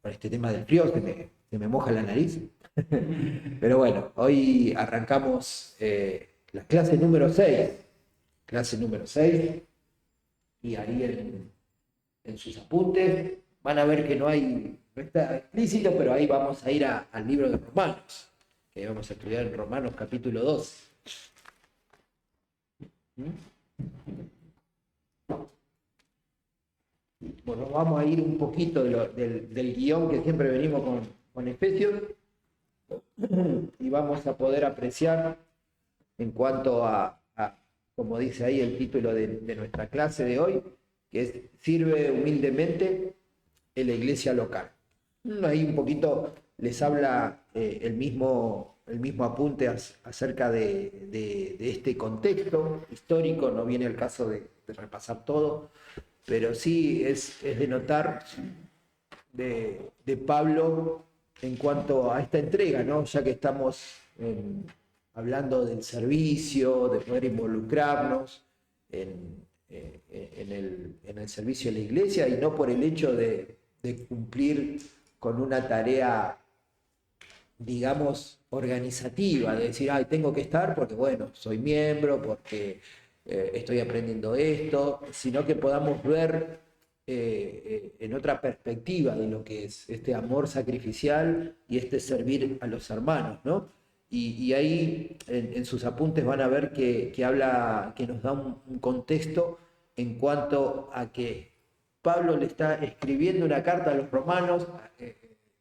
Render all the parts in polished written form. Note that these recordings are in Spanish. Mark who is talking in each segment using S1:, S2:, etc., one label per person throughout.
S1: con este tema del frío, se me moja la nariz. Pero bueno, hoy arrancamos la clase número 6, y ahí en sus apuntes van a ver que no está explícito, pero ahí vamos a ir al libro de Romanos, que vamos a estudiar en Romanos capítulo 2. Bueno, vamos a ir un poquito del guión que siempre venimos con Efesios, y vamos a poder apreciar en cuanto como dice ahí el título de nuestra clase de hoy, que es "Sirve humildemente en la iglesia local". Ahí un poquito les habla el mismo apunte acerca de este contexto histórico. No viene el caso de repasar todo, pero sí es de notar de Pablo en cuanto a esta entrega, ¿no? Ya que estamos hablando del servicio, de poder involucrarnos en el servicio de la iglesia, y no por el hecho de cumplir con una tarea, digamos, organizativa, de decir, ay, tengo que estar porque, bueno, soy miembro, porque estoy aprendiendo esto, sino que podamos ver en otra perspectiva de lo que es este amor sacrificial y este servir a los hermanos, ¿no? Y ahí en sus apuntes van a ver que habla, que nos da un contexto en cuanto a que Pablo le está escribiendo una carta a los romanos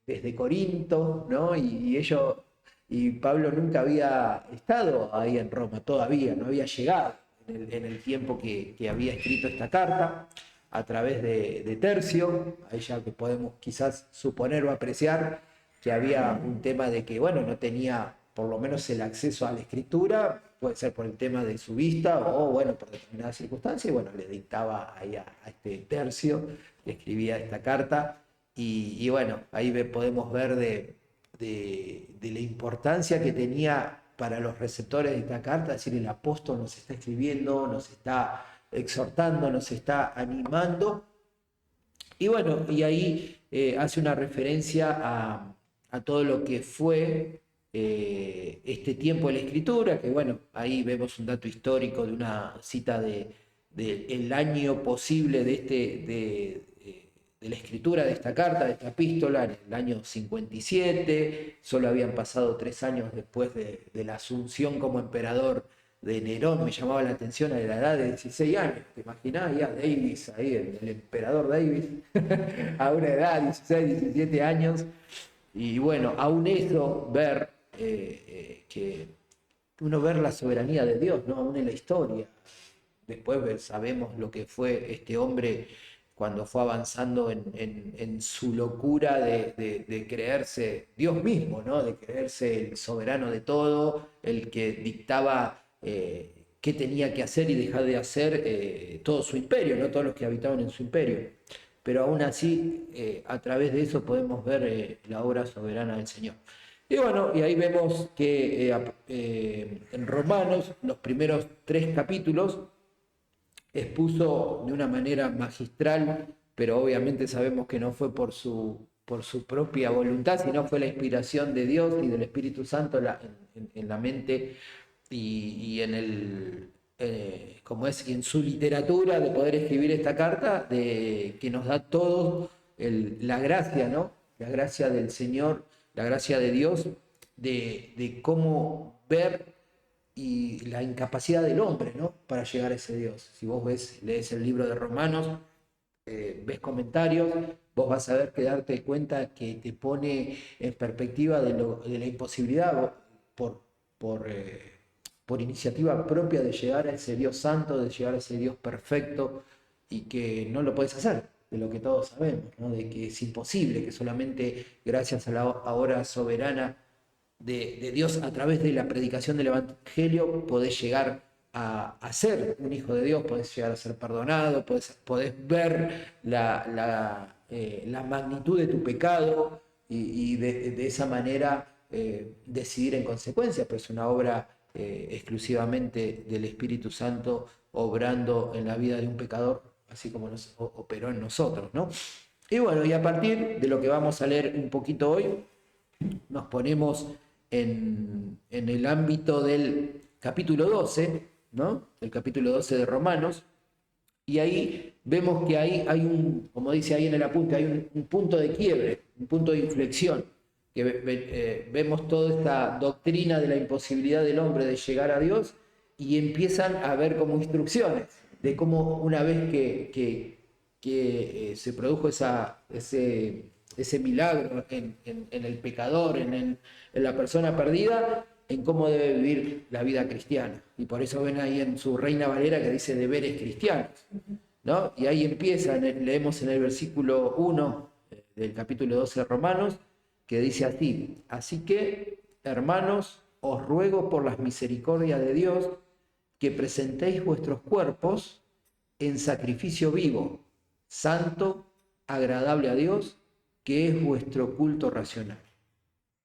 S1: desde Corinto, ¿no? Y Pablo nunca había estado ahí en Roma, todavía, no había llegado en el tiempo que había escrito esta carta a través de Tercio. Ahí ya que podemos quizás suponer o apreciar que había un tema de que, bueno, no tenía por lo menos el acceso a la escritura, puede ser por el tema de su vista o, bueno, por determinadas circunstancias, y bueno, le dictaba ahí a este Tercio, le escribía esta carta, y bueno, ahí podemos ver de la importancia que tenía para los receptores de esta carta. Es decir, el apóstol nos está escribiendo, nos está exhortando, nos está animando, y bueno, y ahí hace una referencia a todo lo que fue este tiempo de la escritura, que bueno, ahí vemos un dato histórico de una cita el año posible de la escritura de esta carta, de esta epístola, en el año 57. Solo habían pasado 3 años después de la asunción como emperador de Nerón. Me llamaba la atención a la edad de 16 años. ¿Te imaginás? Ya Davis, ahí, el emperador Davis, a una edad, 16, 17 años. Y bueno, aún eso, ver que uno ver la soberanía de Dios, ¿no? Aún en la historia. Después sabemos lo que fue este hombre cuando fue avanzando en su locura de creerse Dios mismo, ¿no? De creerse el soberano de todo, el que dictaba qué tenía que hacer y dejar de hacer todo su imperio, ¿no? Todos los que habitaban en su imperio. Pero aún así, a través de eso podemos ver la obra soberana del Señor. Y bueno, y ahí vemos que en Romanos, los primeros 3 capítulos, expuso de una manera magistral, pero obviamente sabemos que no fue por su propia voluntad, sino fue la inspiración de Dios y del Espíritu Santo en la mente y como es en su literatura, de poder escribir esta carta, que nos da todos la gracia, ¿no? La gracia del Señor, la gracia de Dios, de cómo ver y la incapacidad del hombre, ¿no? Para llegar a ese Dios. Si vos lees el libro de Romanos, ves comentarios, vos vas a ver que darte cuenta que te pone en perspectiva de la imposibilidad por, por, eh, por iniciativa propia de llegar a ese Dios santo, de llegar a ese Dios perfecto, y que no lo puedes hacer, de lo que todos sabemos, ¿no? De que es imposible, que solamente gracias a la obra soberana de Dios a través de la predicación del Evangelio podés llegar a ser un hijo de Dios, podés llegar a ser perdonado, podés ver la magnitud de tu pecado, y de esa manera decidir en consecuencia. Pero es una obra exclusivamente del Espíritu Santo obrando en la vida de un pecador, así como nos operó en nosotros, ¿no? Y bueno, y a partir de lo que vamos a leer un poquito hoy, nos ponemos en el ámbito del capítulo 12, ¿no? El capítulo 12 de Romanos, y ahí vemos que hay un, como dice ahí en el apunte, hay un punto de quiebre, un punto de inflexión, que vemos toda esta doctrina de la imposibilidad del hombre de llegar a Dios y empiezan a ver como instrucciones de cómo una vez que se produjo ese milagro en el pecador, en la persona perdida, en cómo debe vivir la vida cristiana. Y por eso ven ahí en su Reina Valera que dice deberes cristianos, ¿no? Y ahí empieza, leemos en el versículo 1 del capítulo 12 de Romanos, que dice así: así que, hermanos, os ruego por las misericordias de Dios que presentéis vuestros cuerpos en sacrificio vivo, santo, agradable a Dios, que es vuestro culto racional.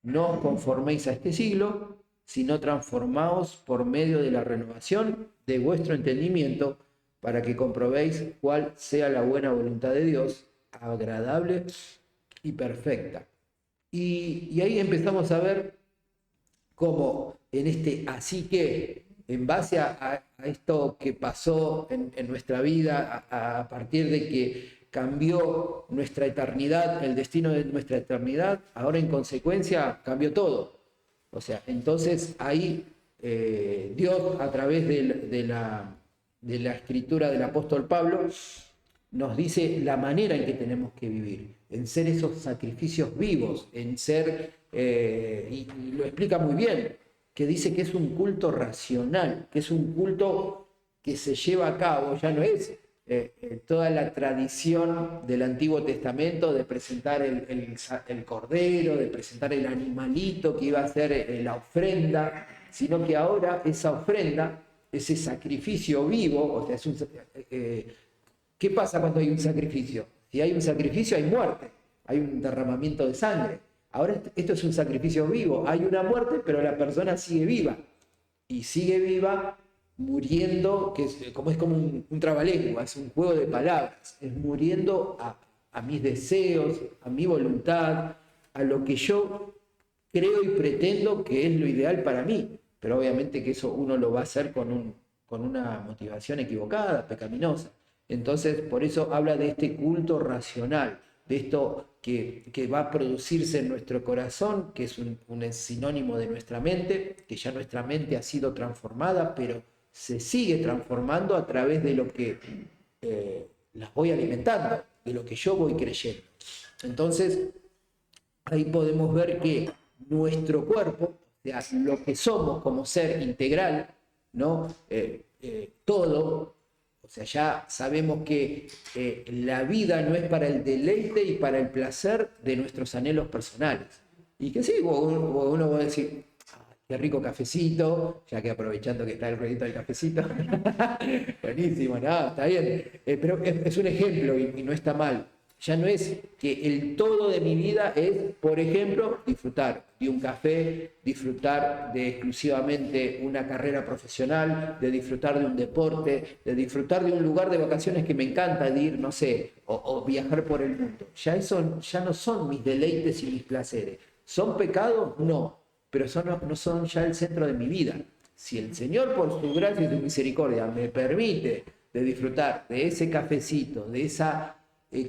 S1: No os conforméis a este siglo, sino transformaos por medio de la renovación de vuestro entendimiento, para que comprobéis cuál sea la buena voluntad de Dios, agradable y perfecta. Y ahí empezamos a ver cómo en este así que, en base a esto que pasó en nuestra vida, a partir de que cambió nuestra eternidad, el destino de nuestra eternidad, ahora en consecuencia cambió todo. O sea, entonces ahí Dios, a través de la escritura del apóstol Pablo, nos dice la manera en que tenemos que vivir, en ser esos sacrificios vivos, en ser, y lo explica muy bien, que dice que es un culto racional, que es un culto que se lleva a cabo, ya no es toda la tradición del Antiguo Testamento de presentar el cordero, de presentar el animalito que iba a ser la ofrenda, sino que ahora esa ofrenda, ese sacrificio vivo, o sea, ¿qué pasa cuando hay un sacrificio? Si hay un sacrificio hay muerte, hay un derramamiento de sangre. Ahora esto es un sacrificio vivo, hay una muerte, pero la persona sigue viva. Y sigue viva muriendo, que es como un trabalengua, es un juego de palabras, es muriendo a mis deseos, a mi voluntad, a lo que yo creo y pretendo que es lo ideal para mí. Pero obviamente que eso uno lo va a hacer con una motivación equivocada, pecaminosa. Entonces, por eso habla de este culto racional, de esto que va a producirse en nuestro corazón, que es un sinónimo de nuestra mente, que ya nuestra mente ha sido transformada, pero se sigue transformando a través de lo que las voy alimentando, de lo que yo voy creyendo. Entonces, ahí podemos ver que nuestro cuerpo, o sea, lo que somos como ser integral, ¿no? Todo, o sea, ya sabemos que la vida no es para el deleite y para el placer de nuestros anhelos personales. Y que sí, uno va a decir, qué rico cafecito, ya que aprovechando que está el ruidito del cafecito. Buenísimo, no, está bien. Pero es un ejemplo y no está mal. Ya no es que el todo de mi vida es, por ejemplo, disfrutar de un café, disfrutar de exclusivamente una carrera profesional, de disfrutar de un deporte, de disfrutar de un lugar de vacaciones que me encanta, de ir, no sé, o viajar por el mundo. Ya eso ya no son mis deleites y mis placeres. ¿Son pecados? No, pero no son ya el centro de mi vida. Si el Señor, por su gracia y su misericordia, me permite de disfrutar de ese cafecito, de esa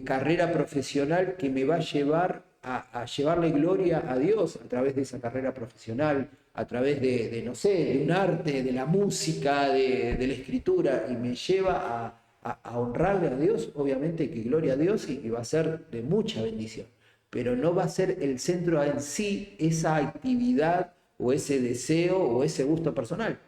S1: carrera profesional que me va a llevar a llevarle gloria a Dios a través de esa carrera profesional, a través no sé, de un arte, de la música, de la escritura, y me lleva a honrarle a Dios, obviamente que gloria a Dios y que va a ser de mucha bendición, pero no va a ser el centro en sí esa actividad o ese deseo o ese gusto personal,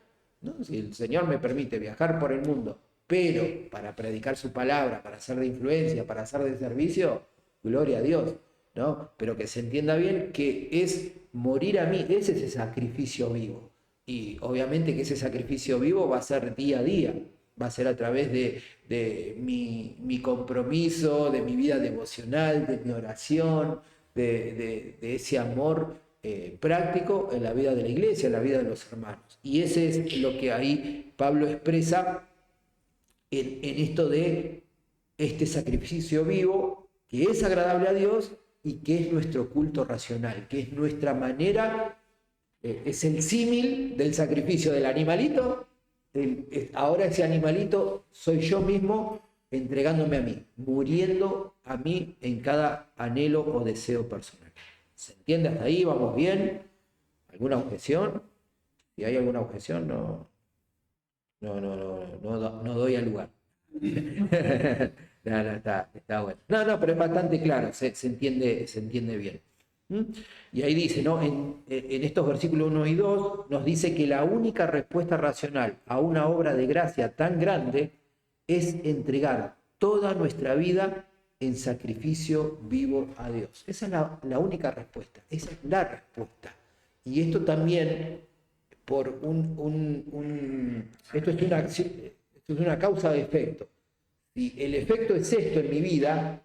S1: ¿no? Si el Señor me permite viajar por el mundo, pero para predicar su palabra, para ser de influencia, para hacer de servicio, gloria a Dios, ¿no? Pero que se entienda bien que es morir a mí, ese es el sacrificio vivo. Y obviamente que ese sacrificio vivo va a ser día a día, va a ser a través de mi compromiso, de mi vida devocional, de mi oración, de ese amor práctico en la vida de la iglesia, en la vida de los hermanos. Y ese es lo que ahí Pablo expresa en esto de este sacrificio vivo que es agradable a Dios y que es nuestro culto racional, que es nuestra manera, es el símil del sacrificio del animalito. Ahora ese animalito soy yo mismo entregándome a mí, muriendo a mí en cada anhelo o deseo personal. ¿Se entiende hasta ahí? ¿Vamos bien? ¿Alguna objeción? Si hay alguna objeción, no doy al lugar. No, está bueno. No, pero es bastante claro, se entiende bien. Y ahí dice, ¿no? En estos versículos 1 y 2 nos dice que la única respuesta racional a una obra de gracia tan grande es entregar toda nuestra vida en sacrificio vivo a Dios. Esa es la única respuesta, esa es la respuesta. Y esto también, esto es una causa de efecto. Si el efecto es esto en mi vida,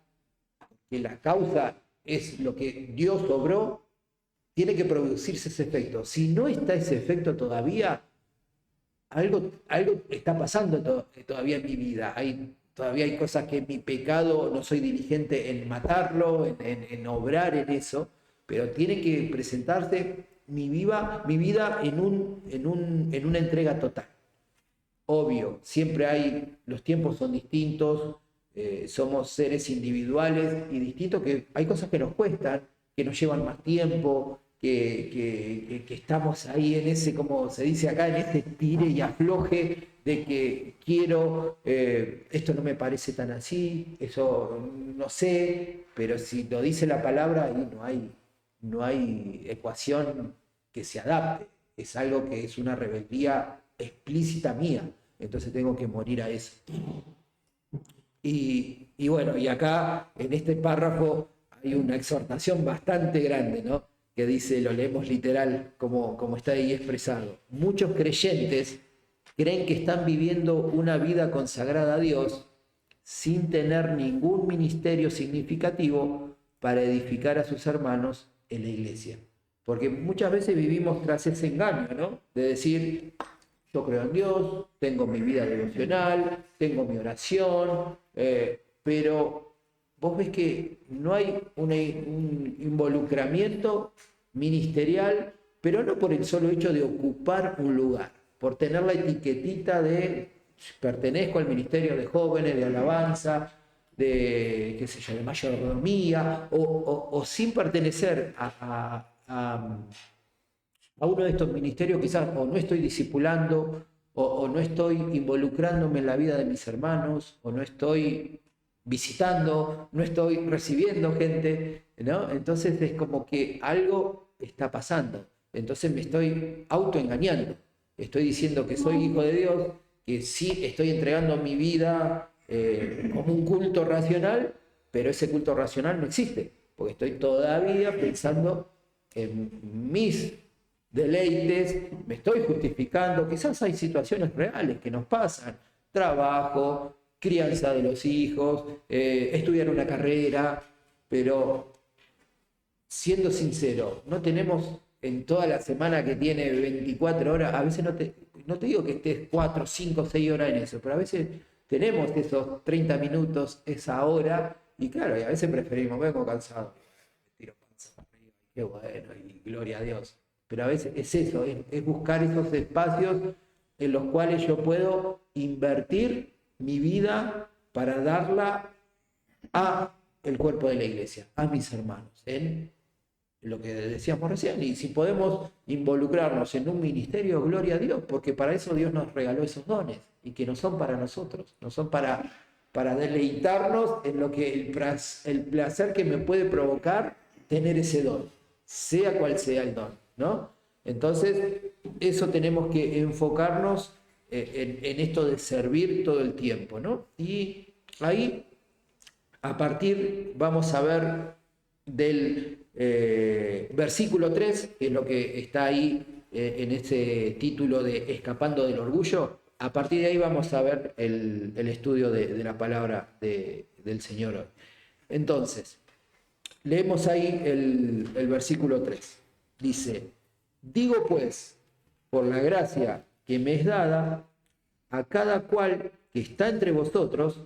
S1: que la causa es lo que Dios obró, tiene que producirse ese efecto. Si no está ese efecto todavía, algo está pasando todavía en mi vida. Todavía hay cosas que en mi pecado no soy diligente en matarlo, en obrar en eso, pero tiene que presentarse mi vida en una entrega total. Obvio, siempre los tiempos son distintos, somos seres individuales y distintos, que hay cosas que nos cuestan, que nos llevan más tiempo, que estamos ahí en ese, como se dice acá, en ese tire y afloje de que quiero, esto no me parece tan así, eso no sé, pero si lo dice la palabra, ahí no hay ecuación que se adapte, es algo que es una rebeldía explícita mía, entonces tengo que morir a eso. Y bueno, y acá en este párrafo hay una exhortación bastante grande, ¿no? Que dice, lo leemos literal como está ahí expresado. Muchos creyentes creen que están viviendo una vida consagrada a Dios sin tener ningún ministerio significativo para edificar a sus hermanos en la iglesia. Porque muchas veces vivimos tras ese engaño, ¿no? De decir, yo creo en Dios, tengo mi vida devocional, tengo mi oración, pero vos ves que no hay un involucramiento ministerial, pero no por el solo hecho de ocupar un lugar, por tener la etiquetita de pertenezco al ministerio de jóvenes, de alabanza, de, qué sé yo, de mayordomía, o sin pertenecer a uno de estos ministerios, quizás o no estoy discipulando, o no estoy involucrándome en la vida de mis hermanos, o no estoy visitando, no estoy recibiendo gente, ¿no? Entonces es como que algo está pasando. Entonces me estoy autoengañando. Estoy diciendo que soy hijo de Dios, que sí estoy entregando mi vida como un culto racional, pero ese culto racional no existe, porque estoy todavía pensando en mis deleites, me estoy justificando. Quizás hay situaciones reales que nos pasan, trabajo, crianza de los hijos, estudiar una carrera, pero siendo sincero, no tenemos en toda la semana que tiene 24 horas, a veces no te digo que estés 4, 5, 6 horas en eso, pero a veces tenemos esos 30 minutos, esa hora, y claro, y a veces preferimos, vengo cansado, tiro panza para arriba, qué bueno, y gloria a Dios. Pero a veces es eso, es buscar esos espacios en los cuales yo puedo invertir mi vida para darla a el cuerpo de la iglesia, a mis hermanos, en lo que decíamos recién. Y si podemos involucrarnos en un ministerio, gloria a Dios, porque para eso Dios nos regaló esos dones, y que no son para nosotros, no son para deleitarnos en lo que el placer que me puede provocar tener ese don, sea cual sea el don, ¿no? Entonces, eso tenemos que enfocarnos en esto de servir todo el tiempo, ¿no? Y ahí, vamos a ver del versículo 3, que es lo que está ahí en ese título de Escapando del Orgullo. A partir de ahí vamos a ver el estudio de la palabra del Señor hoy. Entonces, leemos ahí el versículo 3. Dice, digo pues, por la gracia que me es dada, a cada cual que está entre vosotros,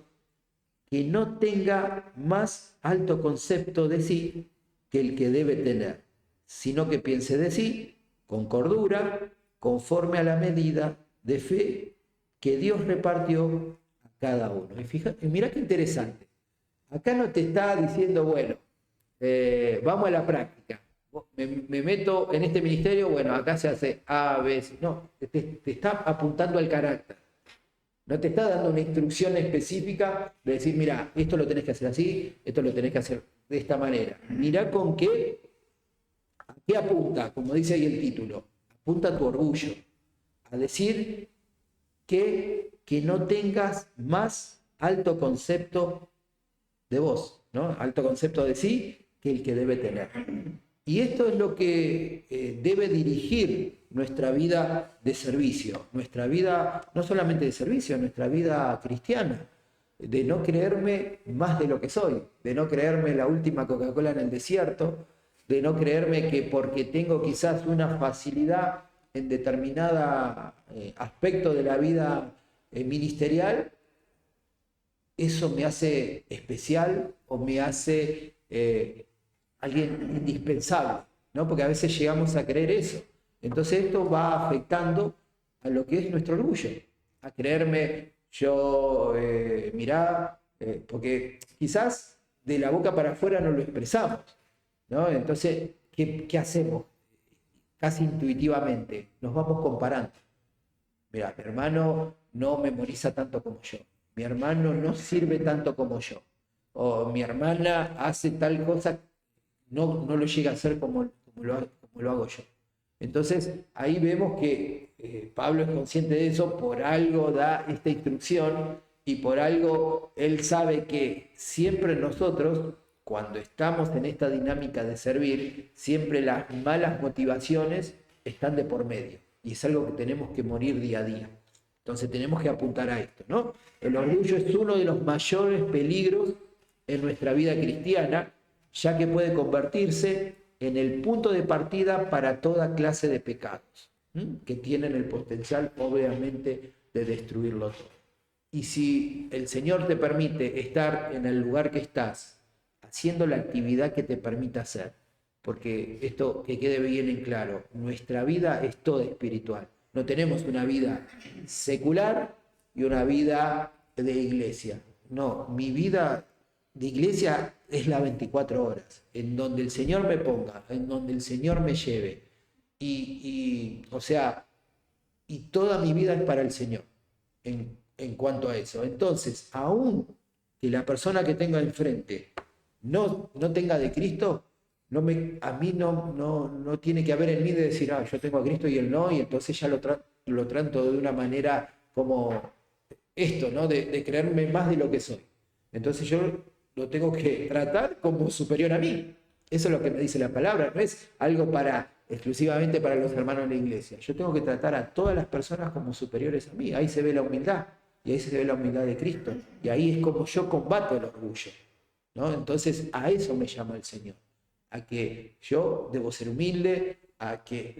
S1: que no tenga más alto concepto de sí que el que debe tener, sino que piense de sí con cordura, conforme a la medida de fe que Dios repartió a cada uno. Y mira qué interesante. Acá no te está diciendo, bueno, vamos a la práctica. Me meto en este ministerio, bueno, acá se hace A, B, C. No, te está apuntando al carácter. No te está dando una instrucción específica de decir, mira, esto lo tenés que hacer así, esto lo tenés que hacer de esta manera. Mirá con qué, a qué apunta, como dice ahí el título. Apunta a tu orgullo, a decir que no tengas más alto concepto de vos, ¿no? Alto concepto de sí que el que debe tener. Y esto es lo que debe dirigir nuestra vida de servicio, nuestra vida no solamente de servicio, nuestra vida cristiana, de no creerme más de lo que soy, de no creerme la última Coca-Cola en el desierto, de no creerme que porque tengo quizás una facilidad en determinado aspecto de la vida ministerial, eso me hace especial o me hace alguien indispensable, ¿no? Porque a veces llegamos a creer eso. Entonces esto va afectando a lo que es nuestro orgullo, a creerme yo, mirá, porque quizás de la boca para afuera no lo expresamos, ¿no? Entonces, ¿qué hacemos? Casi intuitivamente nos vamos comparando. Mira, mi hermano no memoriza tanto como yo. Mi hermano no sirve tanto como yo. O mi hermana hace tal cosa, no lo llega a hacer como lo hago yo. Entonces, ahí vemos que Pablo es consciente de eso, por algo da esta instrucción y por algo él sabe que siempre nosotros, cuando estamos en esta dinámica de servir, siempre las malas motivaciones están de por medio. Y es algo que tenemos que morir día a día. Entonces tenemos que apuntar a esto, ¿no? El orgullo es uno de los mayores peligros en nuestra vida cristiana, ya que puede convertirse en el punto de partida para toda clase de pecados, que tienen el potencial, obviamente, de destruirlo todo. Y si el Señor te permite estar en el lugar que estás, haciendo la actividad que te permita hacer, porque esto que quede bien en claro, nuestra vida es toda espiritual. No tenemos una vida secular y una vida de iglesia. No, mi vida de iglesia es la 24 horas, en donde el Señor me ponga, en donde el Señor me lleve. O sea, y toda mi vida es para el Señor en cuanto a eso. Entonces, aún que la persona que tenga enfrente no tenga de Cristo, a mí no tiene que haber en mí de decir, yo tengo a Cristo y él no, y entonces ya lo trato de una manera como esto, ¿no? De creerme más de lo que soy. Entonces yo lo tengo que tratar como superior a mí. Eso es lo que me dice la palabra, no es algo exclusivamente para los hermanos de la iglesia. Yo tengo que tratar a todas las personas como superiores a mí. Ahí se ve la humildad, y ahí se ve la humildad de Cristo. Y ahí es como yo combato el orgullo, ¿no? Entonces a eso me llama el Señor. A que yo debo ser humilde, a que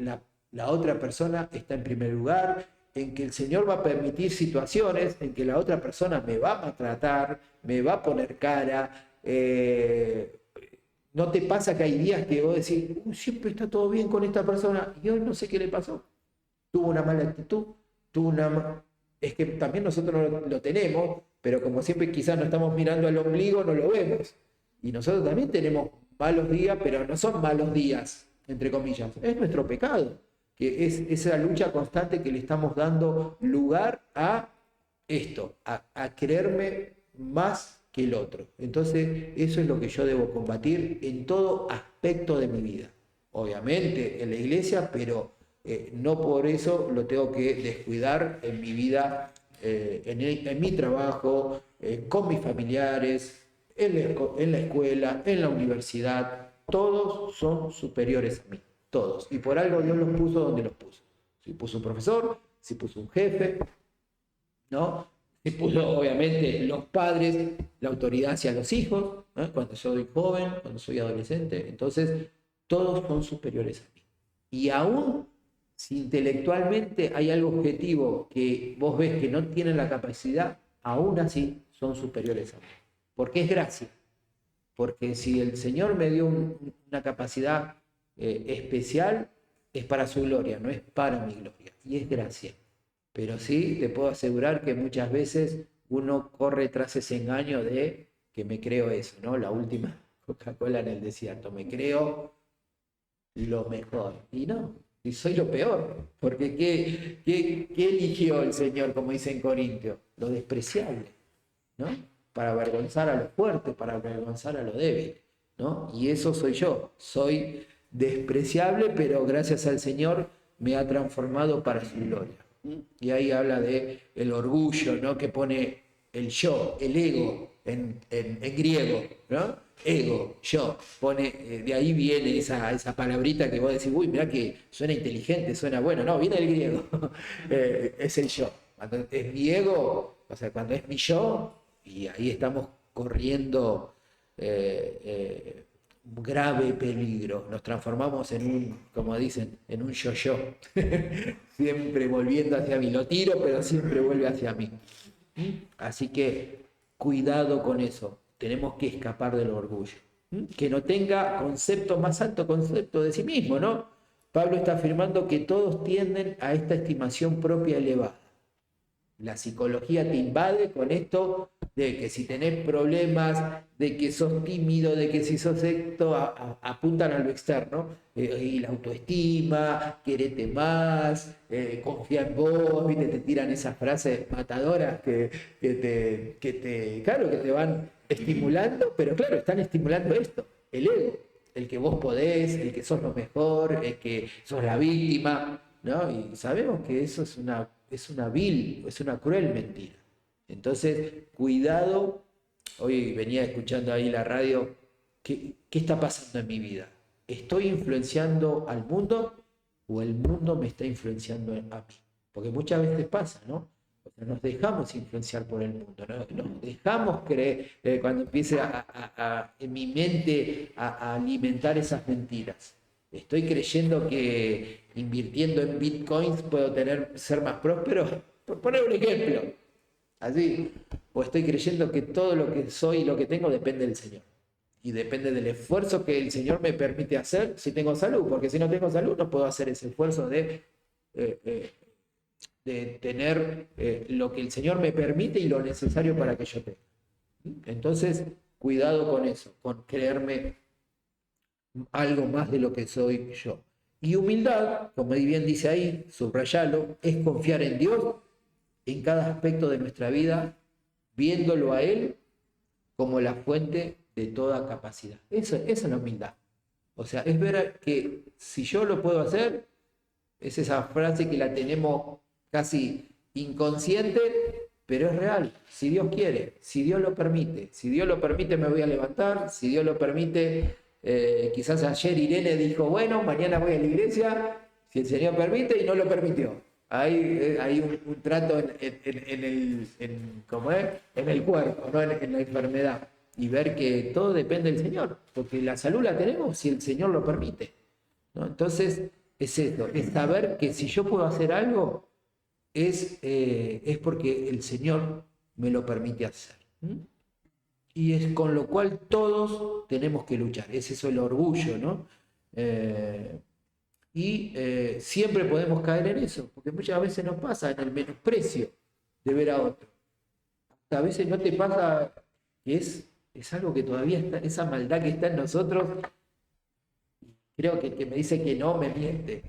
S1: la otra persona está en primer lugar, en que el Señor va a permitir situaciones en que la otra persona me va a maltratar, me va a poner cara. ¿No te pasa que hay días que vos decís, siempre está todo bien con esta persona y hoy no sé qué le pasó? Tuvo una mala actitud, es que también nosotros lo tenemos, pero como siempre quizás no estamos mirando al ombligo, no lo vemos. Y nosotros también tenemos malos días, pero no son malos días, entre comillas. Es nuestro pecado, que es esa lucha constante que le estamos dando lugar a esto, a creerme más que el otro. Entonces, eso es lo que yo debo combatir en todo aspecto de mi vida. Obviamente en la iglesia, pero no por eso lo tengo que descuidar en mi vida, en mi trabajo, con mis familiares, en la escuela, en la universidad. Todos son superiores a mí, todos. Y por algo Dios los puso donde los puso. Si puso un profesor, si puso un jefe, ¿no? Si puso obviamente los padres, la autoridad hacia los hijos, ¿no? Cuando soy joven, cuando soy adolescente. Entonces, todos son superiores a mí. Y aún si intelectualmente hay algo objetivo que vos ves que no tienen la capacidad, aún así son superiores a mí. porque es gracia. Porque si el Señor me dio una capacidad especial, es para su gloria, no es para mi gloria. Y es gracia. Pero sí te puedo asegurar que muchas veces uno corre tras ese engaño de que me creo eso, ¿no? La última Coca-Cola en el desierto. Me creo lo mejor. Y no, y soy lo peor. Porque ¿qué eligió el Señor, como dice en Corintios? Lo despreciable, ¿no? Para avergonzar a los fuertes, para avergonzar a los débiles, ¿no? Y eso soy yo. Soy despreciable, pero gracias al Señor me ha transformado para su gloria. Y ahí habla de el orgullo, ¿no? Que pone el yo, el ego en griego, ¿no? Ego, yo, pone, de ahí viene esa palabrita que vos decís, uy, mirá que suena inteligente, suena bueno, no, viene del griego, es el yo. Cuando es mi ego, o sea, cuando es mi yo, y ahí estamos corriendo grave peligro, nos transformamos en un, como dicen, en un yo-yo, siempre volviendo hacia mí, lo tiro, pero siempre vuelve hacia mí. Así que cuidado con eso, tenemos que escapar del orgullo, que no tenga concepto más alto, concepto de sí mismo, ¿no? Pablo está afirmando que todos tienden a esta estimación propia elevada. La psicología te invade con esto de que si tenés problemas, de que sos tímido, de que si sos esto, apuntan a lo externo. Y la autoestima, querete más, confía en vos, ¿viste? Te tiran esas frases matadoras claro, que te van estimulando, pero claro, están estimulando esto, el ego, el que vos podés, el que sos lo mejor, el que sos la víctima, ¿no? Y sabemos que eso es una vil, es una cruel mentira. Entonces, cuidado. Hoy venía escuchando ahí la radio. ¿Qué está pasando en mi vida? ¿Estoy influenciando al mundo o el mundo me está influenciando a mí? Porque muchas veces pasa, ¿no? O sea, nos dejamos influenciar por el mundo, ¿no? Nos dejamos creer, cuando empiece en mi mente a alimentar esas mentiras. Estoy creyendo que invirtiendo en bitcoins puedo ser más próspero. Por poner un ejemplo, así. O estoy creyendo que todo lo que soy y lo que tengo depende del Señor. Y depende del esfuerzo que el Señor me permite hacer si tengo salud. Porque si no tengo salud no puedo hacer ese esfuerzo de tener lo que el Señor me permite y lo necesario para que yo tenga. Entonces, cuidado con eso, con creerme algo más de lo que soy yo. Y humildad, como bien dice ahí, subrayalo, es confiar en Dios en cada aspecto de nuestra vida, viéndolo a Él como la fuente de toda capacidad. Esa es la humildad. O sea, es ver que si yo lo puedo hacer, es esa frase que la tenemos casi inconsciente, pero es real. Si Dios quiere, si Dios lo permite, si Dios lo permite me voy a levantar, si Dios lo permite, quizás ayer Irene dijo, bueno, mañana voy a la iglesia, si el Señor permite y no lo permitió. Hay un trato ¿cómo es? En el cuerpo, no en la enfermedad. Y ver que todo depende del Señor, porque la salud la tenemos si el Señor lo permite, ¿no? Entonces, es esto, es saber que si yo puedo hacer algo, es porque el Señor me lo permite hacer. Y es con lo cual todos tenemos que luchar. Es eso el orgullo, ¿no? Siempre podemos caer en eso, porque muchas veces nos pasa en el menosprecio de ver a otro. A veces no te pasa que es algo que todavía está, esa maldad que está en nosotros. Creo que el que me dice que no, me miente.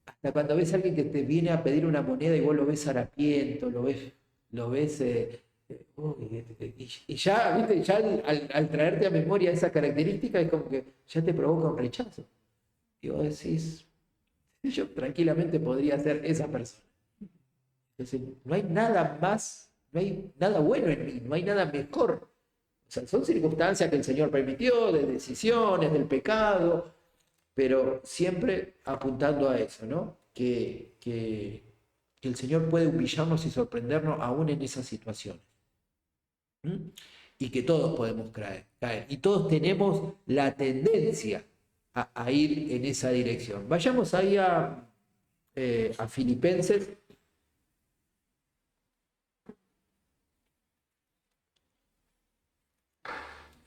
S1: Hasta cuando ves a alguien que te viene a pedir una moneda y vos lo ves harapiento, lo ves y ya, ¿viste? Ya al traerte a memoria esa característica es como que ya te provoca un rechazo. Y vos decís, yo tranquilamente podría ser esa persona. Entonces, no hay nada más, no hay nada bueno en mí, no hay nada mejor. O sea, son circunstancias que el Señor permitió, de decisiones, del pecado, pero siempre apuntando a eso, ¿no? Que el Señor puede humillarnos y sorprendernos aún en esas situaciones. Y que todos podemos caer. Y todos tenemos la tendencia a ir en esa dirección. Vayamos ahí a Filipenses.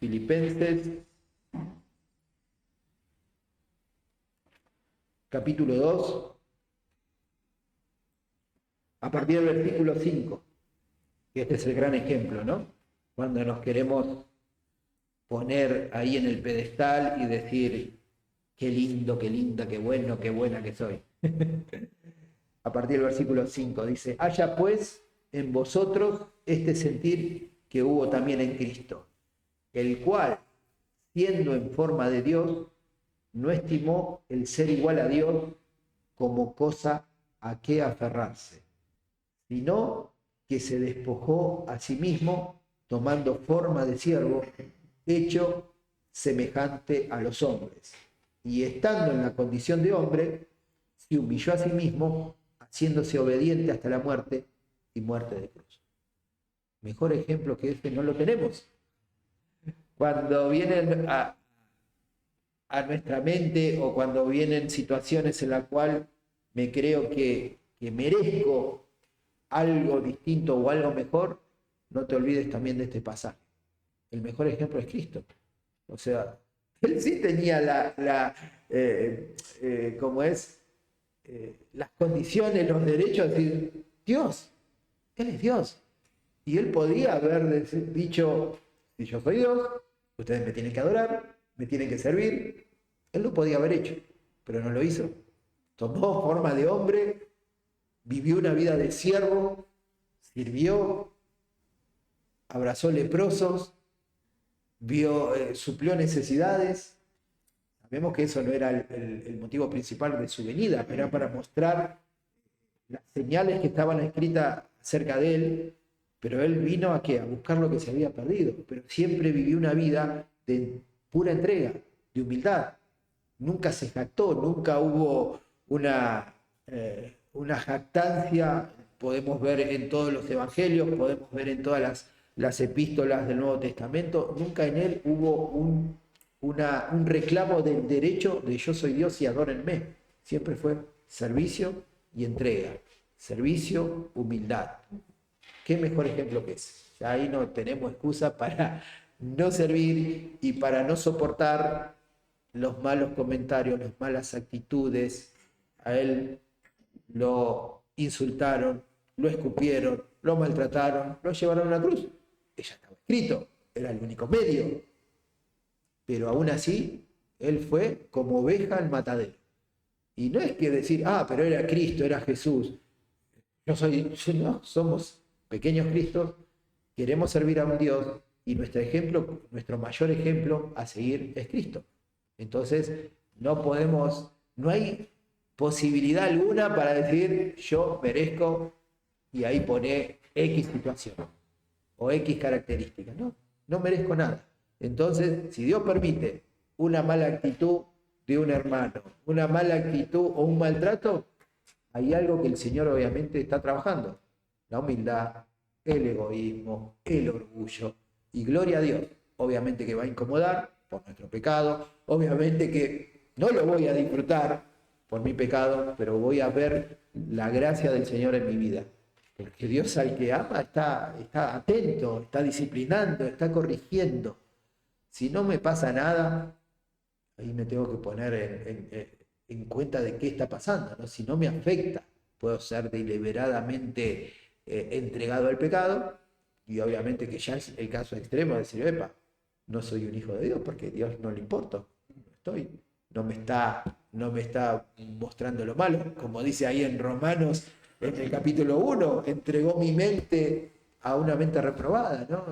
S1: Filipenses, capítulo 2, a partir del versículo 5, que este es el gran ejemplo, ¿no? Cuando nos queremos poner ahí en el pedestal y decir, qué lindo, qué linda, qué bueno, qué buena que soy. A partir del versículo 5 dice, haya pues en vosotros este sentir que hubo también en Cristo, el cual, siendo en forma de Dios, no estimó el ser igual a Dios como cosa a que aferrarse, sino que se despojó a sí mismo, tomando forma de siervo, hecho semejante a los hombres. Y estando en la condición de hombre, se humilló a sí mismo, haciéndose obediente hasta la muerte y muerte de cruz. Mejor ejemplo que este no lo tenemos. Cuando vienen a nuestra mente o cuando vienen situaciones en las cuales me creo que merezco algo distinto o algo mejor, no te olvides también de este pasaje. El mejor ejemplo es Cristo. O sea, él sí tenía las condiciones, los derechos de decir, Dios, Él es Dios. Y Él podía haber dicho, si yo soy Dios, ustedes me tienen que adorar, me tienen que servir. Él lo podía haber hecho, pero no lo hizo. Tomó forma de hombre, vivió una vida de siervo, sirvió, abrazó leprosos, suplió necesidades. Sabemos que eso no era el motivo principal de su venida, era para mostrar las señales que estaban escritas acerca de él, pero él vino ¿a qué? A buscar lo que se había perdido, pero siempre vivió una vida de pura entrega, de humildad. Nunca se jactó, nunca hubo una jactancia. Podemos ver en todos los evangelios, podemos ver en todas las epístolas del Nuevo Testamento, nunca en él hubo un reclamo del derecho de yo soy Dios y adórenme. Siempre fue servicio y entrega, servicio, humildad. ¿Qué mejor ejemplo que ese? Ya ahí no tenemos excusa para no servir y para no soportar los malos comentarios, las malas actitudes. A él lo insultaron, lo escupieron, lo maltrataron, lo llevaron a la cruz. Ella estaba escrito, era el único medio. Pero aún así, él fue como oveja al matadero. Y no es que decir, pero era Cristo, era Jesús. No, somos pequeños Cristos, queremos servir a un Dios y nuestro ejemplo, nuestro mayor ejemplo a seguir es Cristo. Entonces, no hay posibilidad alguna para decir yo merezco y ahí pone X situación o X característica. No merezco nada. Entonces, si Dios permite una mala actitud de un hermano, una mala actitud o un maltrato, hay algo que el Señor obviamente está trabajando. La humildad, el egoísmo, el orgullo. Y gloria a Dios, obviamente que va a incomodar por nuestro pecado, obviamente que no lo voy a disfrutar por mi pecado, pero voy a ver la gracia del Señor en mi vida. Porque Dios al que ama está atento, está disciplinando, está corrigiendo. Si no me pasa nada, ahí me tengo que poner en cuenta de qué está pasando, ¿no? Si no me afecta, puedo ser deliberadamente entregado al pecado, y obviamente que ya es el caso extremo de decir, epa, no soy un hijo de Dios porque Dios no le importa, no me está mostrando lo malo, como dice ahí en Romanos, en el capítulo 1, entregó mi mente a una mente reprobada, ¿no?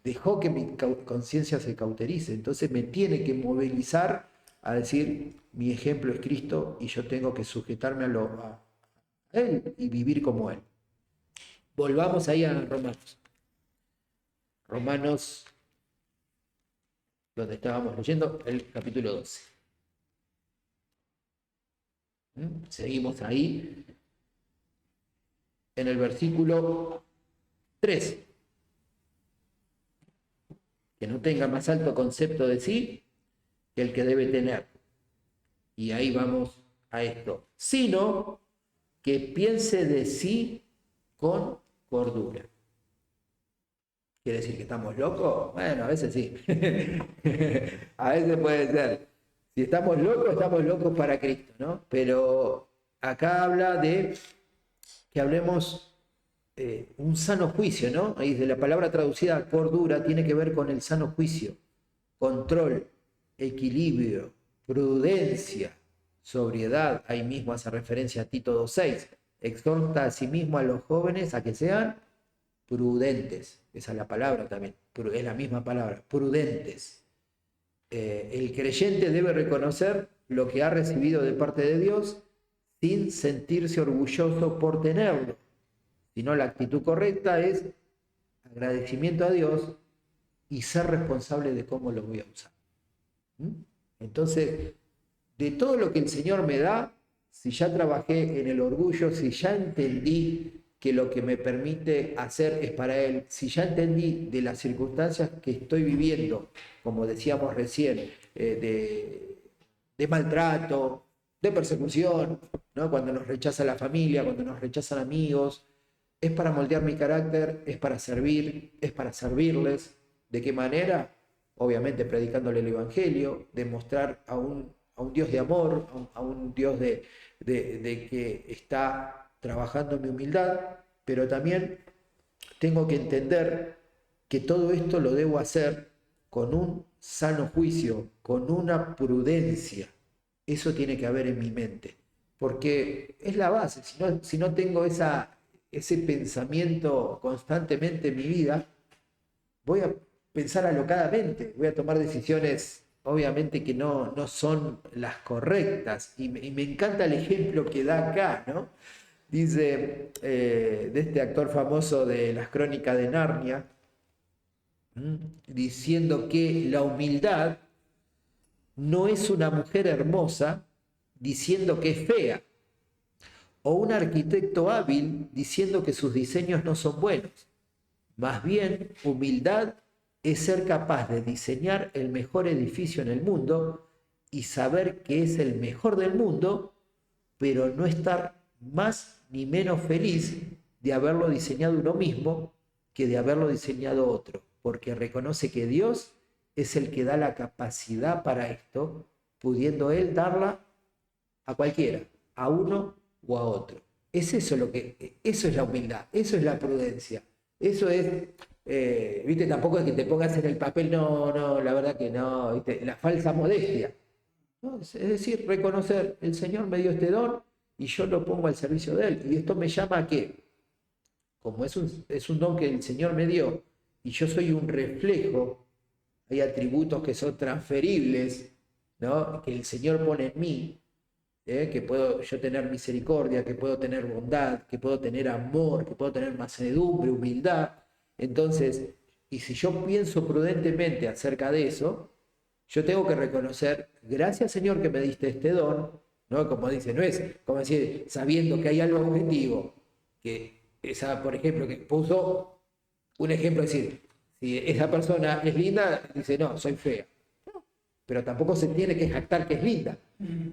S1: Dejó que mi conciencia se cauterice, entonces me tiene que movilizar a decir, mi ejemplo es Cristo y yo tengo que sujetarme a Él y vivir como Él. Volvamos ahí a Romanos. Romanos, donde estábamos leyendo, el capítulo 12. Seguimos ahí, en el versículo 3. Que no tenga más alto concepto de sí que el que debe tener. Y ahí vamos a esto. Sino que piense de sí con cordura. ¿Quiere decir que estamos locos? Bueno, a veces sí. A veces puede ser. Si estamos locos para Cristo, ¿no? Pero acá habla de que hablemos un sano juicio, ¿no? Ahí de la palabra traducida cordura tiene que ver con el sano juicio, control, equilibrio, prudencia, sobriedad. Ahí mismo hace referencia a Tito 2:6. Exhorta a sí mismo a los jóvenes a que sean prudentes. Esa es la palabra también, es la misma palabra, prudentes. El creyente debe reconocer lo que ha recibido de parte de Dios sin sentirse orgulloso por tenerlo, sino la actitud correcta es agradecimiento a Dios y ser responsable de cómo lo voy a usar. Entonces, de todo lo que el Señor me da, si ya trabajé en el orgullo, si ya entendí que lo que me permite hacer es para Él, si ya entendí de las circunstancias que estoy viviendo, como decíamos recién, de maltrato, de persecución, ¿no? Cuando nos rechaza la familia, cuando nos rechazan amigos, es para moldear mi carácter, es para servir, es para servirles. ¿De qué manera? Obviamente predicándole el Evangelio, demostrar a un Dios de amor, a un Dios de que está trabajando en mi humildad, pero también tengo que entender que todo esto lo debo hacer con un sano juicio, con una prudencia. Eso tiene que haber en mi mente, porque es la base. Si no tengo ese pensamiento constantemente en mi vida, voy a pensar alocadamente, voy a tomar decisiones obviamente que no son las correctas. Y me encanta el ejemplo que da acá, ¿no? Dice de este actor famoso de las Crónicas de Narnia, diciendo que la humildad no es una mujer hermosa diciendo que es fea, o un arquitecto hábil diciendo que sus diseños no son buenos. Más bien, humildad es ser capaz de diseñar el mejor edificio en el mundo y saber que es el mejor del mundo, pero no estar más ni menos feliz de haberlo diseñado uno mismo que de haberlo diseñado otro, porque reconoce que Dios es el que da la capacidad para esto, pudiendo Él darla a cualquiera, a uno o a otro. Es eso eso es la humildad, eso es la prudencia, eso es, viste, tampoco es que te pongas en el papel, no, la verdad que no, viste, la falsa modestia. ¿No? Es decir, reconocer, el Señor me dio este don y yo lo pongo al servicio de Él. Y esto me llama a que, como es un don que el Señor me dio y yo soy un reflejo, hay atributos que son transferibles, ¿no? Que el Señor pone en mí, que puedo yo tener misericordia, que puedo tener bondad, que puedo tener amor, que puedo tener mansedumbre, humildad. Entonces, y si yo pienso prudentemente acerca de eso, yo tengo que reconocer, gracias Señor que me diste este don, ¿no? Como dice, no es como decir, sabiendo que hay algo objetivo, que esa, por ejemplo, que puso un ejemplo, es decir, si esa persona es linda, dice, no, soy fea. Pero tampoco se tiene que jactar que es linda.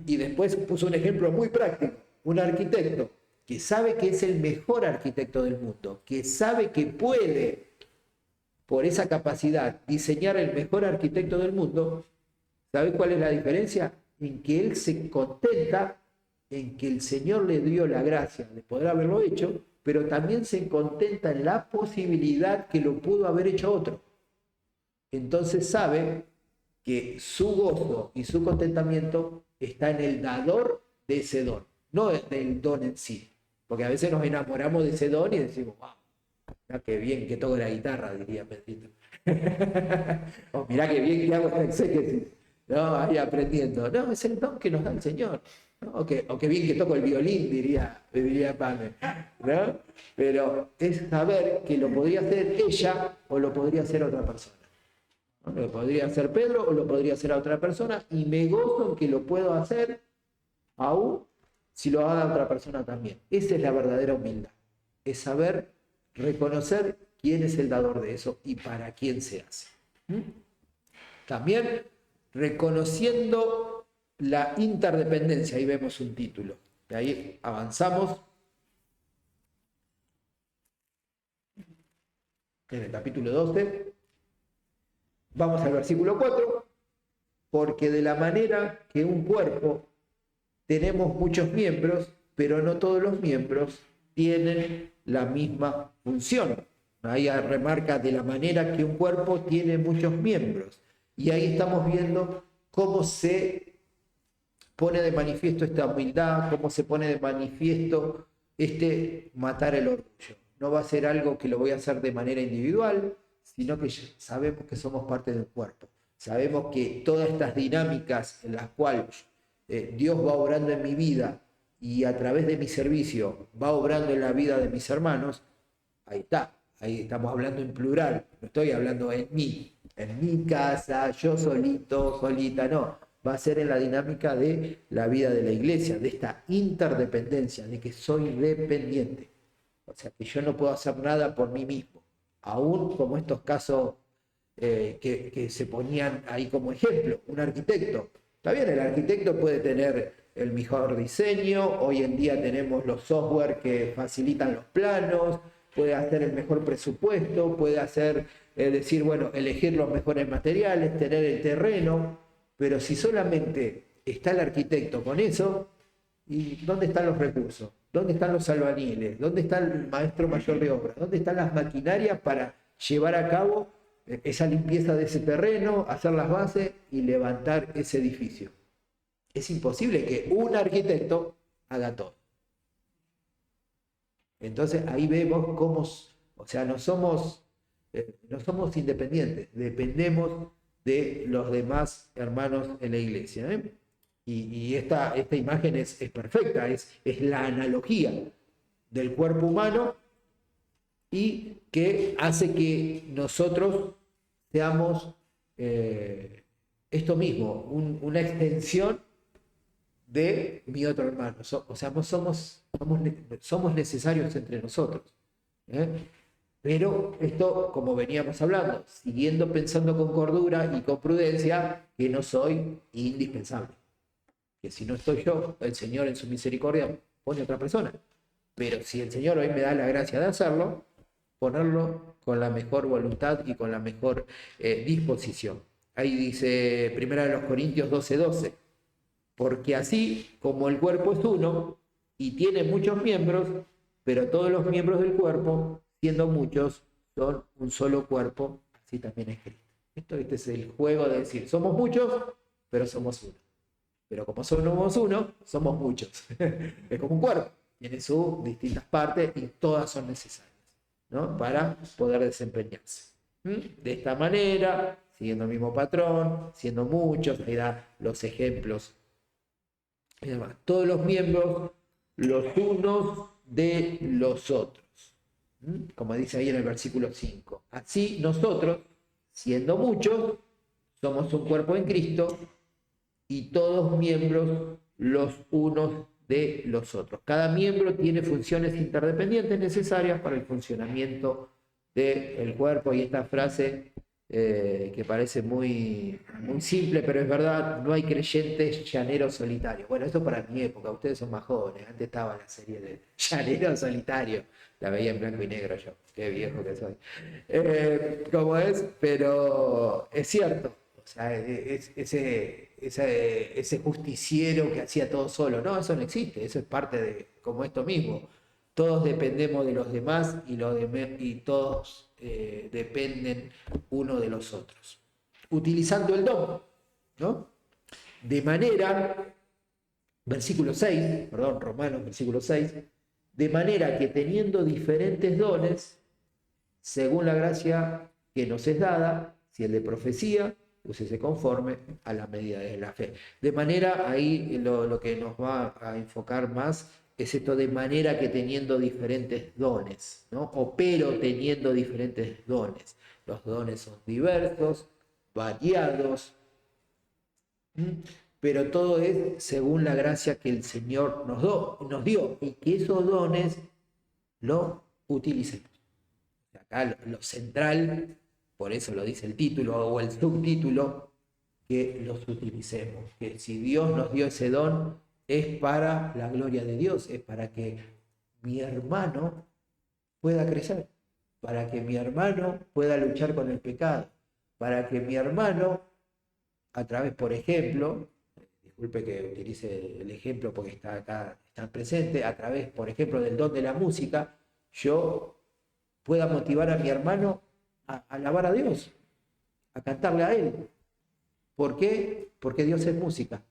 S1: Y después puso un ejemplo muy práctico, un arquitecto que sabe que es el mejor arquitecto del mundo, que sabe que puede, por esa capacidad, diseñar el mejor arquitecto del mundo. ¿Sabe cuál es la diferencia? En que él se contenta, en que el Señor le dio la gracia de poder haberlo hecho, pero también se contenta en la posibilidad que lo pudo haber hecho otro. Entonces sabe que su gozo y su contentamiento está en el dador de ese don, no del don en sí. Porque a veces nos enamoramos de ese don y decimos, wow, mirá qué bien que toco la guitarra, diría Pedrito. O mirá qué bien que hago esta exégesis. No, ahí aprendiendo. No, es el don que nos da el Señor. ¿No? O qué bien que toco el violín, diría Pame. ¿No? Pero es saber que lo podría hacer ella o lo podría hacer otra persona. ¿No? Lo podría hacer Pedro o lo podría hacer a otra persona, y me gozo en que lo puedo hacer aún si lo haga otra persona también. Esa es la verdadera humildad. Es saber reconocer quién es el dador de eso y para quién se hace. También reconociendo la interdependencia, ahí vemos un título. De ahí avanzamos. en el capítulo 12. Vamos al versículo 4. Porque de la manera que un cuerpo tenemos muchos miembros, pero no todos los miembros tienen la misma función. Ahí remarca de la manera que un cuerpo tiene muchos miembros. Y ahí estamos viendo cómo se pone de manifiesto esta humildad, cómo se pone de manifiesto este matar el orgullo. No va a ser algo que lo voy a hacer de manera individual, sino que sabemos que somos parte del cuerpo. Sabemos que todas estas dinámicas en las cuales Dios va obrando en mi vida y a través de mi servicio va obrando en la vida de mis hermanos, ahí está, ahí estamos hablando en plural, no estoy hablando en mi casa, yo solito, solita, no. Va a ser en la dinámica de la vida de la iglesia, de esta interdependencia, de que soy dependiente. O sea, que yo no puedo hacer nada por mí mismo. Aún como estos casos que se ponían ahí como ejemplo, un arquitecto. Está bien, el arquitecto puede tener el mejor diseño, hoy en día tenemos los software que facilitan los planos, puede hacer el mejor presupuesto, puede hacer, decir, bueno, elegir los mejores materiales, tener el terreno, pero si solamente está el arquitecto con eso, ¿y dónde están los recursos? ¿Dónde están los albañiles? ¿Dónde está el maestro mayor de obra? ¿Dónde están las maquinarias para llevar a cabo esa limpieza de ese terreno, hacer las bases y levantar ese edificio? Es imposible que un arquitecto haga todo. Entonces ahí vemos cómo, o sea, no somos independientes, dependemos de los demás hermanos en la iglesia. Y esta imagen es perfecta, es la analogía del cuerpo humano y que hace que nosotros seamos esto mismo, una extensión de mi otro hermano. O sea, somos necesarios entre nosotros. Pero esto, como veníamos hablando, siguiendo pensando con cordura y con prudencia, que no soy indispensable. Que si no estoy yo, el Señor en su misericordia pone otra persona. Pero si el Señor hoy me da la gracia de hacerlo, ponerlo con la mejor voluntad y con la mejor disposición. Ahí dice 1 Corintios 12:12. Porque así como el cuerpo es uno y tiene muchos miembros, pero todos los miembros del cuerpo, siendo muchos, son un solo cuerpo, así también es Cristo. Este es el juego de decir, somos muchos, pero somos uno. Pero como somos uno, somos muchos. Es como un cuerpo, tiene sus distintas partes y todas son necesarias, ¿no? Para poder desempeñarse. De esta manera, siguiendo el mismo patrón, siendo muchos, ahí da los ejemplos. Y demás. Todos los miembros, los unos de los otros. Como dice ahí en el versículo 5. Así nosotros, siendo muchos, somos un cuerpo en Cristo y todos miembros los unos de los otros. Cada miembro tiene funciones interdependientes necesarias para el funcionamiento del cuerpo. Y esta frase que parece muy simple, pero es verdad, no hay creyentes llaneros solitarios. Bueno, esto para mi época, ustedes son más jóvenes, antes estaba la serie de Llanero Solitario, la veía en blanco y negro yo, qué viejo que soy. Como es, pero es cierto, o sea, ese justiciero que hacía todo solo, no, eso no existe, eso es parte de, como esto mismo, todos dependemos de los demás y todos dependen uno de los otros. Utilizando el don, ¿no? De manera, Romanos, versículo 6, de manera que teniendo diferentes dones, según la gracia que nos es dada, si el de profecía, úsese conforme a la medida de la fe. De manera, ahí lo que nos va a enfocar más es esto de manera que teniendo diferentes dones, ¿no? O pero teniendo diferentes dones. Los dones son diversos, variados, pero todo es según la gracia que el Señor nos dio y que esos dones lo utilicemos. Acá lo central, por eso lo dice el título o el subtítulo, que los utilicemos, que si Dios nos dio ese don, es para la gloria de Dios, es para que mi hermano pueda crecer, para que mi hermano pueda luchar con el pecado, para que mi hermano, a través, por ejemplo, disculpe que utilice el ejemplo porque está acá, está presente, a través, por ejemplo, del don de la música, yo pueda motivar a mi hermano a alabar a Dios, a cantarle a Él. ¿Por qué? Porque Dios es música.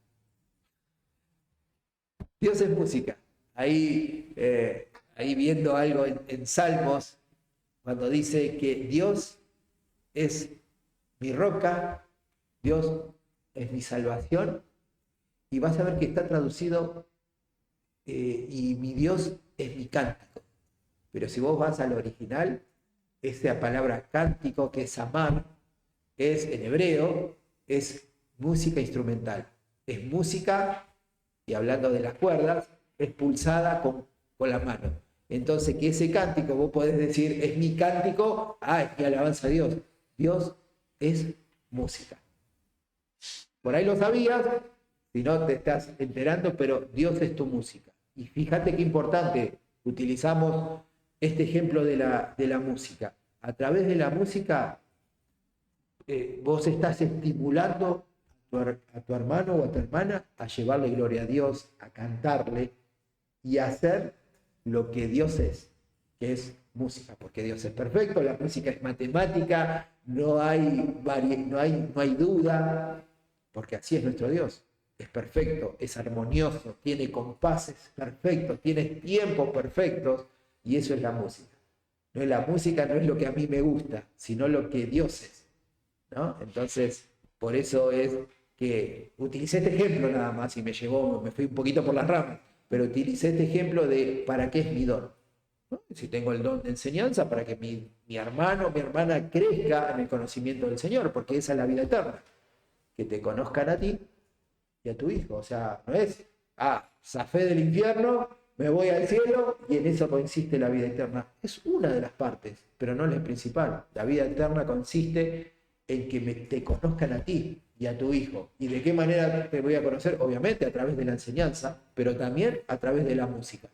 S1: Dios es música. Ahí viendo algo en Salmos, cuando dice que Dios es mi roca, Dios es mi salvación, y vas a ver que está traducido y mi Dios es mi cántico. Pero si vos vas al original, esa palabra cántico que es amar, es en hebreo, es música instrumental. Es música, y hablando de las cuerdas, es pulsada con la mano. Entonces, que ese cántico, vos podés decir, es mi cántico, es mi alabanza a Dios. Dios es música. Por ahí lo sabías, si no te estás enterando, pero Dios es tu música. Y fíjate qué importante, utilizamos este ejemplo de la música. A través de la música, vos estás estimulando a tu hermano o a tu hermana a llevarle gloria a Dios, a cantarle y a hacer lo que Dios es, que es música, porque Dios es perfecto, la música es matemática, no hay duda, porque así es nuestro Dios. Es perfecto, es armonioso, tiene compases perfectos, tiene tiempos perfectos, y eso es la música. No es la música, no es lo que a mí me gusta, sino lo que Dios es, ¿no? Entonces, por eso es que utilicé este ejemplo nada más y me fui un poquito por las ramas, pero utilicé este ejemplo de para qué es mi don, ¿no? Si tengo el don de enseñanza, para que mi hermano, mi hermana crezca en el conocimiento del Señor, porque esa es la vida eterna, que te conozcan a ti y a tu hijo. O sea, no es, zafé del infierno, me voy al cielo y en eso consiste la vida eterna. Es una de las partes, pero no es la principal. La vida eterna consiste en que te conozcan a ti y a tu hijo. ¿Y de qué manera te voy a conocer? Obviamente a través de la enseñanza, pero también a través de la música.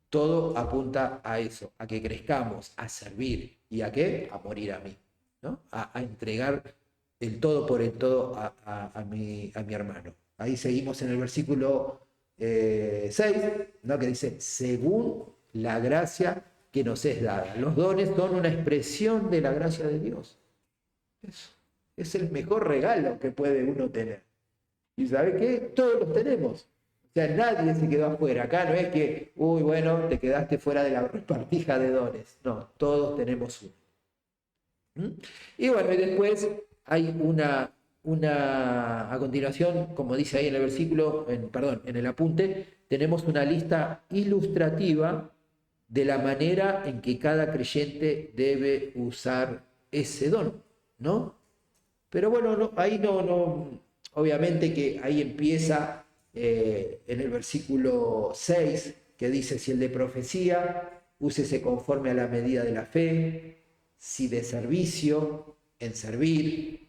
S1: Todo apunta a eso, a que crezcamos, a servir. ¿Y a qué? A morir a mí, ¿no? A entregar el todo por el todo a mi hermano. Ahí seguimos en el versículo 6, ¿no? Que dice, según la gracia que nos es dada. Los dones son una expresión de la gracia de Dios. Es el mejor regalo que puede uno tener. ¿Y sabe qué? Todos los tenemos. O sea, nadie se quedó afuera. Acá no es que, bueno, te quedaste fuera de la repartija de dones. No, todos tenemos uno. Y bueno, y después hay a continuación, como dice ahí en el versículo, en el apunte, tenemos una lista ilustrativa de la manera en que cada creyente debe usar ese don, ¿no? Pero bueno, ahí no, obviamente que ahí empieza en el versículo 6, que dice, si el de profecía, úsese conforme a la medida de la fe, si de servicio, en servir,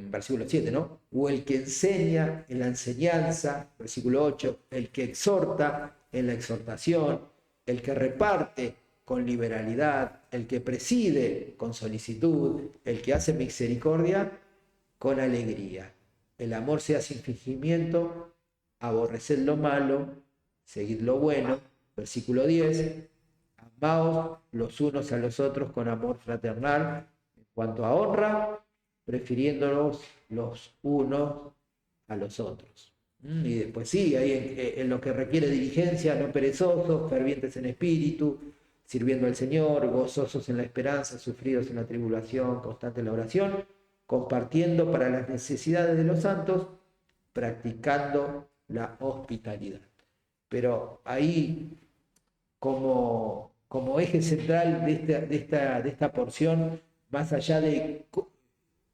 S1: versículo 7, ¿no? O el que enseña en la enseñanza, versículo 8, el que exhorta en la exhortación, el que reparte con liberalidad, el que preside con solicitud, el que hace misericordia con alegría. El amor sea sin fingimiento, aborreced lo malo, seguid lo bueno. Versículo 10, amaos los unos a los otros con amor fraternal, en cuanto a honra, prefiriéndonos los unos a los otros. Y después sí, ahí en lo que requiere diligencia, no perezosos, fervientes en espíritu, sirviendo al Señor, gozosos en la esperanza, sufridos en la tribulación, constantes en la oración, compartiendo para las necesidades de los santos, practicando la hospitalidad. Pero ahí, como eje central de esta porción, más allá de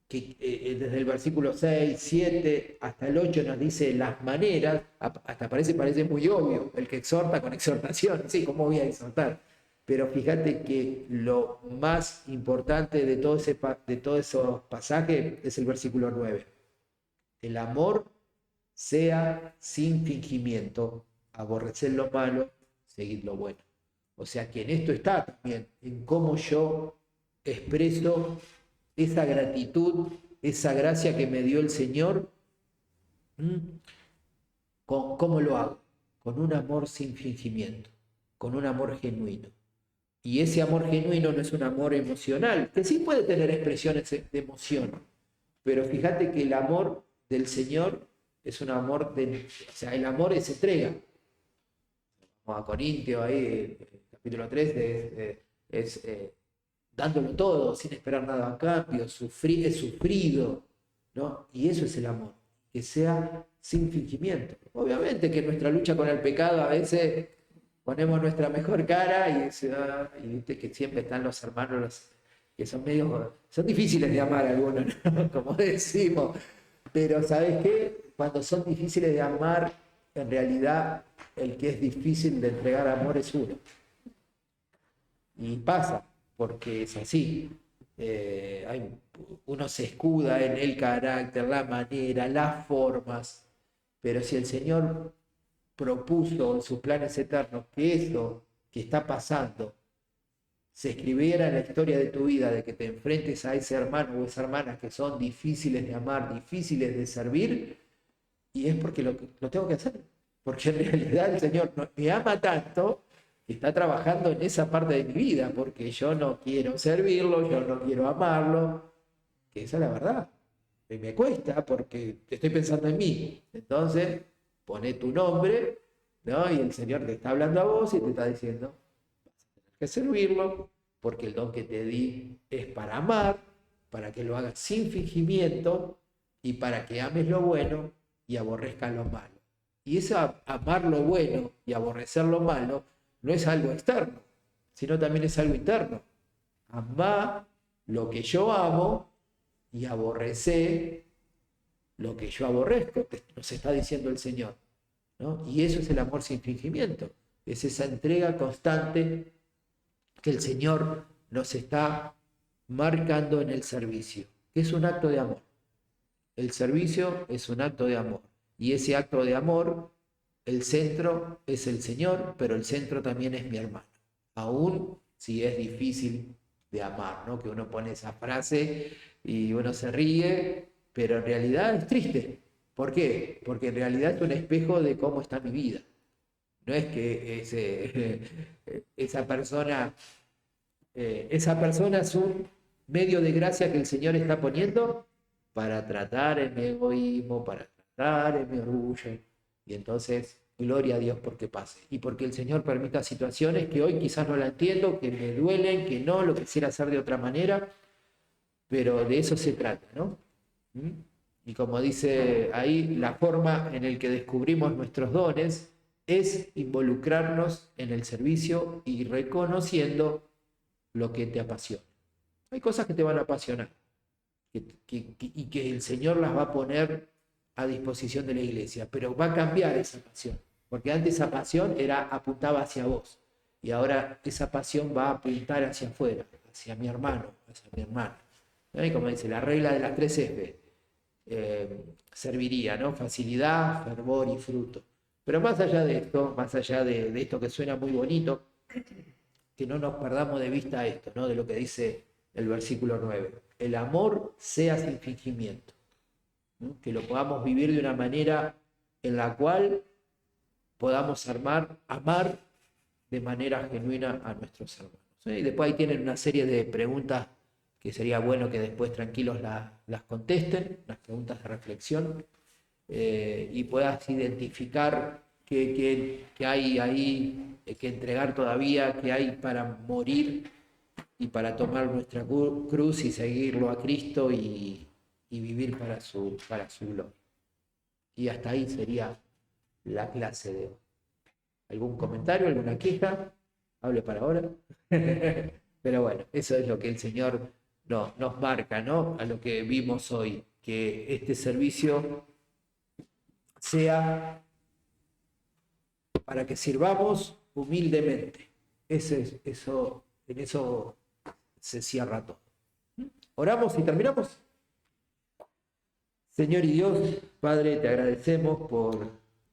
S1: que desde el versículo 6, 7 hasta el 8 nos dice las maneras, hasta parece muy obvio, el que exhorta con exhortación, sí, ¿cómo voy a exhortar? Pero fíjate que lo más importante de todos esos pasajes es el versículo 9. El amor sea sin fingimiento, aborreced lo malo, seguid lo bueno. O sea que en esto está también, en cómo yo expreso esa gratitud, esa gracia que me dio el Señor. ¿Cómo lo hago? Con un amor sin fingimiento, con un amor genuino. Y ese amor genuino no es un amor emocional, que sí puede tener expresiones de emoción, pero fíjate que el amor del Señor es un amor o sea, el amor es entrega. Vamos a Corintios, ahí, capítulo 3, dándolo todo, sin esperar nada a cambio, es sufrido, ¿no? Y eso es el amor, que sea sin fingimiento. Obviamente que en nuestra lucha con el pecado a veces ponemos nuestra mejor cara y viste que siempre están los hermanos que son difíciles de amar algunos, ¿no? Como decimos, pero ¿sabes qué? Cuando son difíciles de amar, en realidad el que es difícil de entregar amor es uno. Y pasa, porque es así. Uno se escuda en el carácter, la manera, las formas, pero si el Señor propuso en sus planes eternos que eso que está pasando se escribiera en la historia de tu vida, de que te enfrentes a ese hermano o esa hermana que son difíciles de amar, difíciles de servir, y es porque lo tengo que hacer, porque en realidad el Señor me ama tanto que está trabajando en esa parte de mi vida, porque yo no quiero servirlo, yo no quiero amarlo, que esa es la verdad. Y me cuesta porque estoy pensando en mí. Entonces, pone tu nombre, ¿no? Y el Señor te está hablando a vos y te está diciendo, vas a tener que servirlo, porque el don que te di es para amar, para que lo hagas sin fingimiento y para que ames lo bueno y aborrezcas lo malo. Y ese amar lo bueno y aborrecer lo malo no es algo externo, sino también es algo interno. Amar lo que yo amo y aborrecer lo que yo aborrezco, nos está diciendo el Señor, ¿no? Y eso es el amor sin fingimiento, es esa entrega constante que el Señor nos está marcando en el servicio, que es un acto de amor. El servicio es un acto de amor, y ese acto de amor, el centro es el Señor, pero el centro también es mi hermano, aún si es difícil de amar, ¿no? Que uno pone esa frase y uno se ríe, pero en realidad es triste. ¿Por qué? Porque en realidad es un espejo de cómo está mi vida. No es que esa persona es un medio de gracia que el Señor está poniendo para tratar en mi egoísmo, para tratar en mi orgullo. Y entonces, gloria a Dios porque pase. Y porque el Señor permita situaciones que hoy quizás no la entiendo, que me duelen, que no, lo quisiera hacer de otra manera, pero de eso se trata, ¿no? Y como dice ahí, la forma en la que descubrimos nuestros dones es involucrarnos en el servicio y reconociendo lo que te apasiona. Hay cosas que te van a apasionar y que el Señor las va a poner a disposición de la iglesia, pero va a cambiar esa pasión, porque antes esa pasión apuntaba hacia vos y ahora esa pasión va a apuntar hacia afuera, hacia mi hermano, hacia mi hermana. Y como dice, la regla de las 3 F serviría, ¿no? Facilidad, fervor y fruto. Pero más allá de esto, más allá de esto que suena muy bonito, que no nos perdamos de vista esto, ¿no? De lo que dice el versículo 9. El amor sea sin fingimiento, ¿no? Que lo podamos vivir de una manera en la cual podamos amar de manera genuina a nuestros hermanos. Y después ahí tienen una serie de preguntas que sería bueno que después tranquilos las contesten, las preguntas de reflexión, y puedas identificar qué hay ahí que entregar todavía, qué hay para morir y para tomar nuestra cruz y seguirlo a Cristo y vivir para su gloria. Y hasta ahí sería la clase de hoy. ¿Algún comentario, alguna queja? Hable para ahora. Pero bueno, eso es lo que el Señor nos marca, ¿no? A lo que vimos hoy, que este servicio sea para que sirvamos humildemente. En eso se cierra todo. Oramos y terminamos. Señor y Dios, Padre, te agradecemos por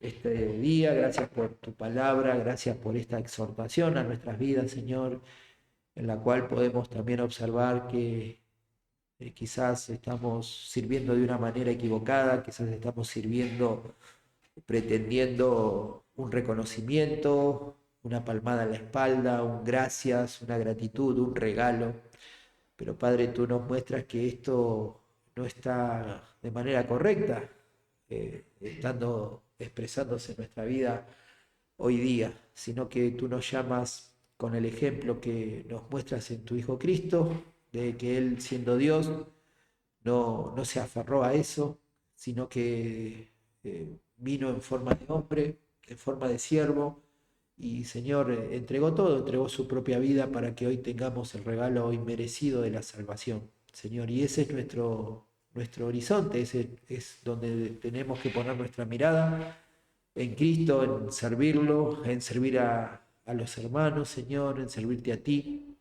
S1: este día, gracias por tu palabra, gracias por esta exhortación a nuestras vidas, Señor, en la cual podemos también observar que quizás estamos sirviendo de una manera equivocada, quizás estamos sirviendo pretendiendo un reconocimiento, una palmada en la espalda, un gracias, una gratitud, un regalo. Pero Padre, tú nos muestras que esto no está de manera correcta, estando expresándose en nuestra vida hoy día, sino que tú nos llamas con el ejemplo que nos muestras en tu Hijo Cristo, de que Él siendo Dios no se aferró a eso, sino que vino en forma de hombre, en forma de siervo, y Señor, entregó todo, entregó su propia vida para que hoy tengamos el regalo inmerecido de la salvación, Señor. Y ese es nuestro horizonte, ese es donde tenemos que poner nuestra mirada en Cristo, en servirlo, en servir a los hermanos, Señor, en servirte a ti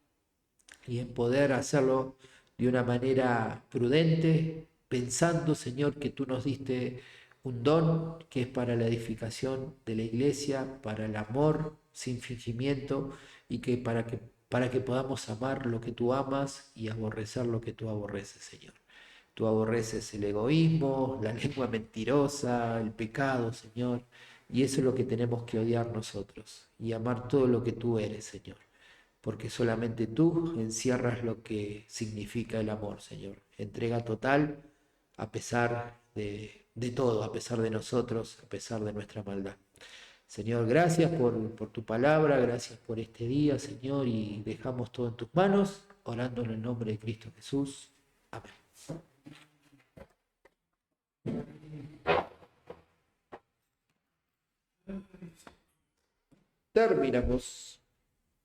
S1: y en poder hacerlo de una manera prudente, pensando, Señor, que tú nos diste un don que es para la edificación de la iglesia, para el amor sin fingimiento y que para que podamos amar lo que tú amas y aborrecer lo que tú aborreces, Señor. Tú aborreces el egoísmo, la lengua mentirosa, el pecado, Señor. Y eso es lo que tenemos que odiar nosotros y amar todo lo que tú eres, Señor, porque solamente tú encierras lo que significa el amor, Señor. Entrega total a pesar de todo, a pesar de nosotros, a pesar de nuestra maldad. Señor, gracias por tu palabra, gracias por este día, Señor, y dejamos todo en tus manos, orando en el nombre de Cristo Jesús. Amén. Terminamos.